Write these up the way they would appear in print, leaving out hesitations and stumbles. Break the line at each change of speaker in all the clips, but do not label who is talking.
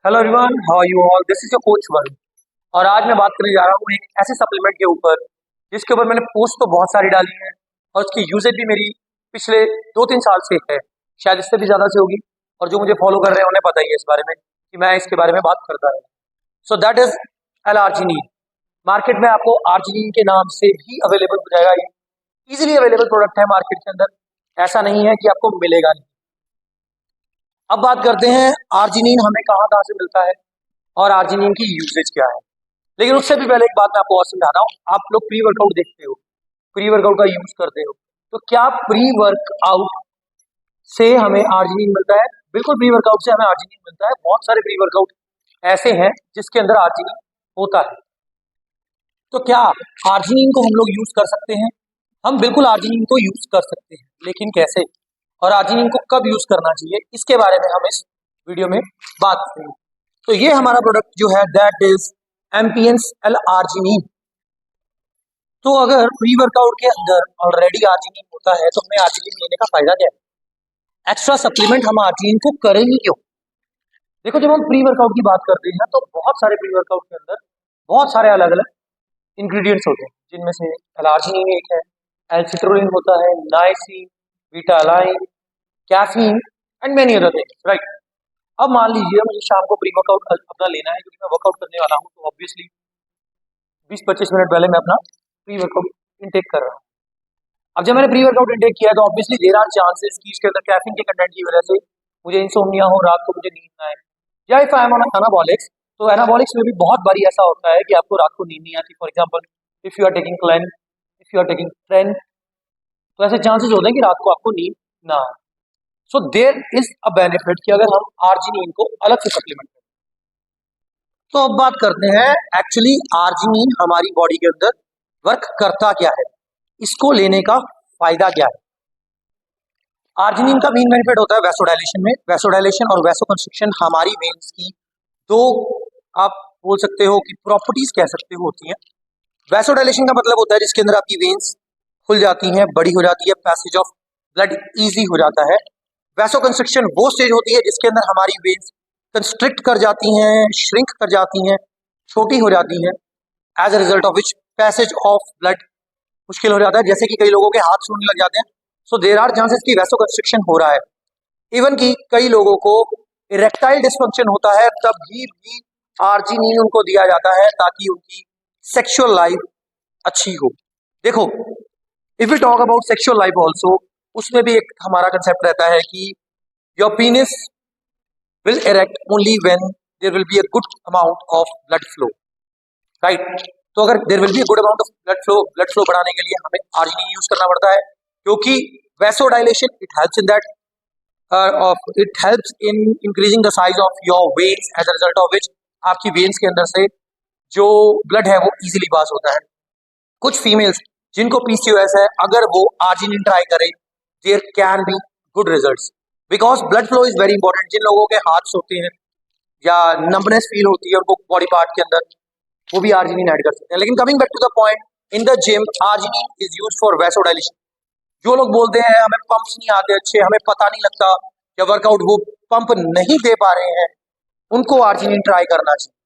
Hello everyone, how are you all? This is your coach Varun. और आज मैं बात करने जा रहा हूँ एक ऐसे सप्लीमेंट के ऊपर जिसके ऊपर मैंने पोस्ट तो बहुत सारी डाली है और उसकी यूजेज भी मेरी पिछले 2-3 साल से है, शायद इससे भी ज्यादा से होगी। और जो मुझे फॉलो कर रहे हैं उन्हें पता ही है इस बारे में कि मैं इसके बारे में बात करता हूँ। So that is L-arginine. Market में आपको आर्जिनिन के नाम से भी अवेलेबल हो जाएगा। ये इजीली अवेलेबल प्रोडक्ट है मार्केट के अंदर, ऐसा नहीं है कि आपको मिलेगा नहीं। अब बात करते हैं आर्जिनिन हमें कहाँ कहाँ से मिलता है और आर्जिनिन की यूजेज क्या है। लेकिन उससे भी पहले एक बात मैं आपको और समझाता हूँ। आप लोग प्री वर्कआउट देखते हो, प्री वर्कआउट का यूज करते हो, तो क्या प्री वर्कआउट से हमें आर्जिनिन मिलता है? बिल्कुल, प्री वर्कआउट से हमें आर्जिनिन मिलता है। बहुत सारे प्री वर्कआउट ऐसे हैं जिसके अंदर आर्जिनिन होता है। तो क्या आर्जिनिन को हम लोग यूज कर सकते हैं? हम बिल्कुल आर्जिनिन को यूज कर सकते हैं, लेकिन कैसे और आर्जिनिन को कब यूज करना चाहिए, इसके बारे में हम इस वीडियो में बात करेंगे। तो ये हमारा प्रोडक्ट जो है दैट इज एम्पियंस एल-आर्जिनिन। तो अगर प्री वर्कआउट के अंदर ऑलरेडी आर्जिनिन होता है तो हमें आर्जिनिन लेने का फायदा क्या है? एक्स्ट्रा सप्लीमेंट हम आर्जिनिन को करेंगे क्यों? देखो, जब हम प्री वर्कआउट की बात करते हैं तो बहुत सारे प्री वर्कआउट के अंदर बहुत सारे अलग अलग इंग्रेडिएंट्स होते हैं, जिनमें से एल-आर्जिनिन एक है, एल-सिट्रोलिन होता है, niacin, beta align, caffeine and many other things, right. अब मान लीजिए मुझे शाम को प्री वर्कआउट अपना लेना है, क्योंकि मैं वर्कआउट करने वाला हूँ, तो ऑब्वियसली 20-25 मिनट पहले मैं अपना प्री वर्कआउट इंटेक कर रहा हूँ। अब जब मैंने प्री वर्कआउट इंटेक किया तो ऑब्वियसली देयर आर चांसेस कि इसके अंदर कैफीन के कंटेंट की वजह से मुझे इंसोम्निया हो, रात को मुझे नींद ना आए, या if I am on anabolics, तो एनाबॉलिक्स में भी बहुत बारी ऐसा होता है कि आपको रात को नींद नहीं आती। For example, if you are taking plane, if you are taking train, तो ऐसे चांसेस होते हैं कि रात को आपको नींद ना आए। So there is a benefit कि अगर हम आर्जिनिन को अलग से सप्लीमेंट करें। तो अब बात करते हैं एक्चुअली आर्जिनिन हमारी बॉडी के अंदर वर्क करता क्या है, इसको लेने का फायदा क्या है। आर्जिनिन का मेन बेनिफिट होता है वैसोडाइलेशन में। वैसोडाइलेशन और वैसोकंस्ट्रिक्शन हमारी वेन्स की दो, आप बोल सकते हो कि प्रॉपर्टीज कह सकते हो, होती हैं। वैसोडाइलेशन का मतलब होता है जिसके अंदर आपकी वेन्स खुल जाती हैं, बड़ी हो जाती है, पैसेज ऑफ ब्लड इजी हो जाता है। वैसोकंस्ट्रिक्शन वो स्टेज होती है जिसके अंदर हमारी वेन्स कंस्ट्रिक्ट कर जाती हैं, श्रिंक कर जाती हैं, छोटी हो जाती हैं, as a result of which passage of blood मुश्किल हो जाता है। जैसे कि कई लोगों के हाथ सूखने लग जाते हैं, सो देयर आर चांसेस कि वैसोकंस्ट्रिक्शन हो रहा है। इवन कि कई लोगों को इरेक्टाइल डिस्फंक्शन होता है, तब भी आर्जिनिन उनको दिया जाता है ताकि उनकी सेक्सुअल लाइफ अच्छी हो। देखो, if we talk about sexual life also, उसमें भी एक हमारा कंसेप्ट रहता है कि your penis will erect only when there will be a good amount of blood flow, right. तो अगर there will be a good amount of blood flow बढ़ाने के लिए हमें आर्जिनिन यूज करना पड़ता है, क्योंकि vasodilation it helps in that, it helps in increasing the size of your veins, as a result of which आपकी वेन्स के अंदर से जो ब्लड है वो इजीली पास होता है। कुछ फीमेल्स जिनको पीसीओएस है, अगर वो आर्जिनिन ट्राई करें, there can be good results, because blood flow is very important. जिन लोगों के हाथ होते हैं या नंबनेस फील होती है उनको बॉडी पार्ट के अंदर, वो भी आर्जिनिन ऐड कर सकते हैं। लेकिन coming back to the point, in the gym arginine is used for vasodilation. जो लोग बोलते हैं हमें पंप्स नहीं आते अच्छे, हमें पता नहीं लगता या वर्कआउट वो पंप नहीं दे पा रहे हैं, उनको आर्जिनिन ट्राई करना चाहिए।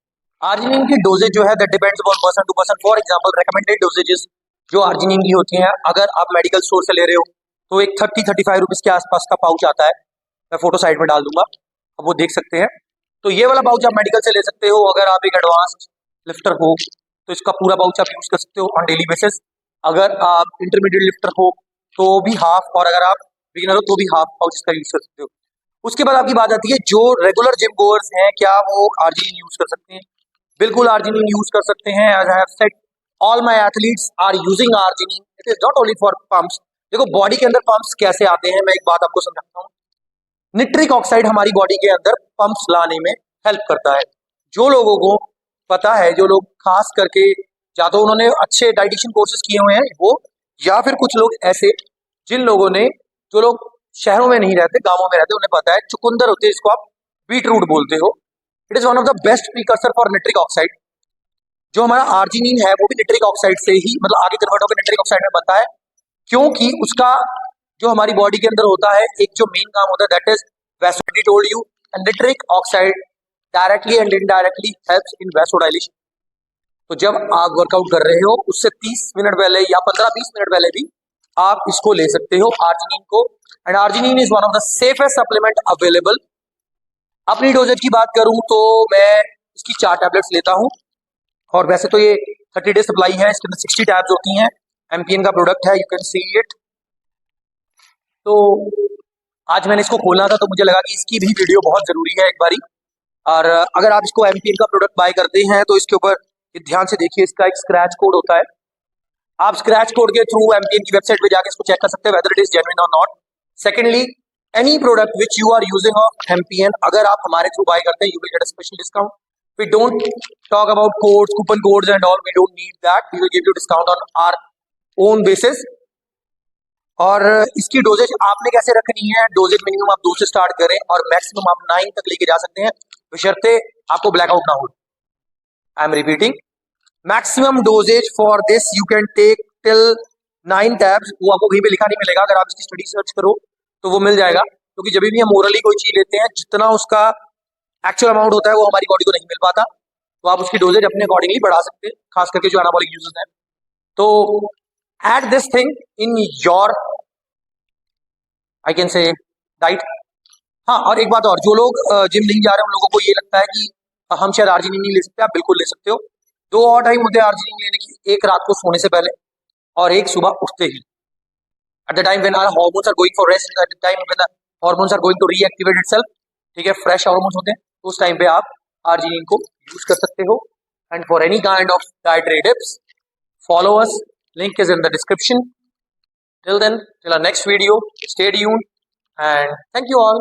आर्जिनिन की डोजेज जो है that depends upon person to person. For example, recommended dosages जो आर्जिनिन की होती हैं, अगर आप मेडिकल स्टोर से ले रहे हो तो एक 30-35 रुपीज के आसपास का पाउच आता है। मैं फोटो साइड में डाल दूंगा, अब वो देख सकते हैं। तो ये वाला पाउच आप मेडिकल से ले सकते हो। अगर आप एक एडवांस्ड लिफ्टर हो तो इसका पूरा पाउच आप यूज कर सकते हो ऑन डेली बेसिस। अगर आप इंटरमीडिएट लिफ्टर हो तो भी हाफ, और अगर आप बिगिनर हो तो भी हाफ पाउच इसका यूज कर सकते हो। उसके बाद आपकी बात आती है जो रेगुलर जिम गोअर्स हैं, क्या वो आर्जिनिन यूज कर सकते हैं? बिल्कुल आर्जिनिन यूज कर सकते हैं। As I have said, all my athletes are using arginine. It is not only for pumps. देखो, बॉडी के अंदर पंप्स कैसे आते हैं, मैं एक बात आपको समझाता हूँ। निट्रिक ऑक्साइड हमारी बॉडी के अंदर पंप्स लाने में हेल्प करता है। जो लोगों को पता है, जो लोग खास करके या तो उन्होंने अच्छे डाइटिशियन कोर्सेज किए हुए हैं वो, या फिर कुछ लोग ऐसे जिन लोगों ने, जो लोग शहरों में नहीं रहते, गांवों में रहते, उन्हें पता है चुकंदर होते हैं, जिसको आप बीट रूट बोलते हो। It is one of the best precursor for nitric oxide. जो हमारा आर्जिनिन है वो भी निट्रिक ऑक्साइड से ही, मतलब आगे कन्वर्ट होकर निट्रिक ऑक्साइड में बनता है, क्योंकि उसका जो हमारी बॉडी के अंदर होता है एक जो मेन काम होता है दैट इज वैसोडी told you, and nitric oxide directly and indirectly helps in vasodilation. तो जब आप वर्कआउट कर रहे हो उससे 30 मिनट पहले या 15-20 मिनट पहले भी आप इसको ले सकते हो, आर्जिनिन को। And arginine is one of the safest supplement available. अपनी डोजेज की बात करूं तो मैं इसकी 4 टैबलेट्स लेता हूं, और वैसे तो ये 30 डे सप्लाई है, इसके अंदर 60 टैब्स होती हैं। एमपीएन का प्रोडक्ट है, यू कैन सी इट। तो आज मैंने इसको खोलना था तो मुझे लगा कि इसकी भी वीडियो बहुत जरूरी है एक बारी। और अगर आप इसको एमपीएन का प्रोडक्ट बाय करते हैं तो इसके ऊपर ध्यान से देखिए, इसका एक स्क्रैच कोड होता है। आप स्क्रैच कोड के थ्रू एमपीएन की वेबसाइट पे जाके इसको चेक कर सकते हैं वेदर इट इज जेन्युइन और not. Secondly, any product which you are using of MPN, अगर आप हमारे थ्रू बाय करते हैं you will get a special discount. We don't talk about codes, coupon codes and all, we don't need that. We will give you discount on our own basis. और इसकी doses आपने कैसे रखनी है, doses minimum आप 2 से start करें और मैक्सिमम आप 9 तक लेके जा सकते हैं, बशर्ते आपको ब्लैकआउट ना हो। I am repeating, maximum doses for this you can take till 9 tabs. वो आपको कहीं पे लिखा नहीं मिलेगा, अगर आप इसकी स्टडी सर्च करो तो वो मिल जाएगा। क्योंकि जब भी हम ओरली कोई चीज लेते हैं, जितना उसका एक्चुअल अमाउंट होता है वो हमारी बॉडी को नहीं मिल पाता, तो आप उसकी डोजेज अपने अकॉर्डिंगली बढ़ा सकते हैं, खास करके जो एनाबॉलिक यूजर्स हैं। तो add this thing in your, I can say, diet. हाँ, और एक बात और, जो लोग जिम नहीं जा रहे हैं उन लोगों को ये लगता है कि हम शायद आर्जिनिन नहीं ले सकते, आप बिल्कुल ले सकते हो। 2 और टाइम होते हैं आर्जिनिन लेने की, एक रात को सोने से पहले और एक सुबह उठते ही। At the time when our hormones are going for rest, at the time when hormones are going to reactivate itself, ठीक है, फ्रेश हार्मोन्स होते हैं, तो उस टाइम पे आप आर्जिनिन को यूज कर सकते हो। And for any kind of dietary tips, follow us, link is in the description. Till then, till our next video, stay tuned and thank you all.